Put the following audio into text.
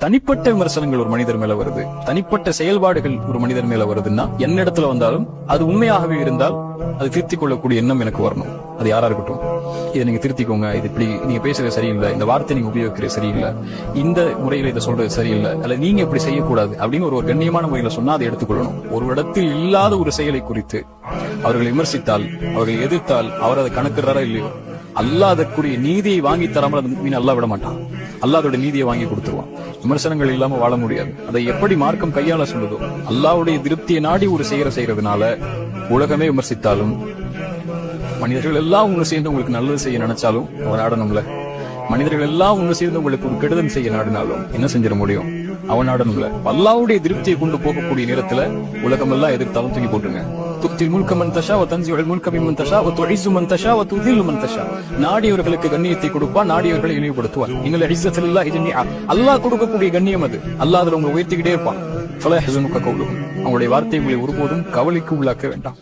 தனிப்பட்ட விமர்சனங்கள் ஒரு மனிதர் மேல வருது, தனிப்பட்ட செயல்பாடுகள் ஒரு மனிதர் மேல வருதுன்னா என்னிடத்துல வந்தாலும் அது உண்மையாகவே இருந்தால் அது திருத்திக் கொள்ளக்கூடிய எண்ணம் எனக்கு வரணும். அது யாரா இருக்கட்டும், இதை நீங்க திருத்திக்கோங்க, இது இப்படி நீங்க பேசுறது சரியில்லை, இந்த வார்த்தை நீங்க உபயோகிக்கிறது சரியில்லை, இந்த முறையில இதை சொல்றது சரியில்லை, அல்ல நீங்க இப்படி செய்யக்கூடாது அப்படின்னு ஒரு கண்ணியமான முறையில சொன்னா அதை எடுத்துக்கொள்ளணும். ஒரு இடத்தில் இல்லாத ஒரு செயலை குறித்து அவர்களை விமர்சித்தால், அவர்களை எதிர்த்தால் அவர் அதை கணக்குறாரா இல்லையோ, அல்லாஹ் அதற்குரிய நீதியை வாங்கி தராமல் அது மீன் அல்லாஹ் விட மாட்டான். அல்லாஹ் அதோட நீதியை வாங்கி கொடுத்துருவான். விமர்சனங்கள் இல்லாம வாழ முடியாது. அதை எப்படி மார்க்கம் கையாள சொல்லுதோ, அல்லாஹ்வுடைய திருப்தியை நாடி ஒரு செய்யறதுனால உலகமே விமர்சித்தாலும், மனிதர்கள் எல்லாம் ஒண்ணு சேர்ந்து உங்களுக்கு நல்லது செய்ய நினைச்சாலும் அவன் நாடணும்ல. மனிதர்கள் எல்லாம் ஒண்ணு சேர்ந்து உங்களுக்கு ஒரு கெடுதல் செய்ய நாடினாலும் என்ன செஞ்சிட முடியும்? அவன் நாடணும்ல. அல்லாஹ்வுடைய திருப்தியை கொண்டு போகக்கூடிய நேரத்துல உலகம் எல்லாம் எதிர்த்தாலும் தூக்கி போட்டுருங்க. துத்தில் முல்க மன் தஷா வ தன்சிஉல் முல்க மிம்மன் தஷா வ துஇஸ்ஸு மன் தஷா வ துதில்லு மன் தஷா. நாடியவர்களுக்கு கண்ணியத்தை கொடுப்பான், நாடியவர்களை இழிவுபடுத்துவான். இன்னல் இஸ்ஸத்து லில்லாஹி ஜமீஆ. அல்லாஹ் கொடுக்கக்கூடிய கண்ணியம் அது. அல்லாஹ் அதுல உங்களை உயர்த்திக்கிட்டே இருப்பான். ஃபலா யஹ்ஸுனுக கௌலுஹும். அவங்களுடைய வார்த்தை உங்களை ஒருபோதும் கவலைக்கு உள்ளாக்க வேண்டாம்.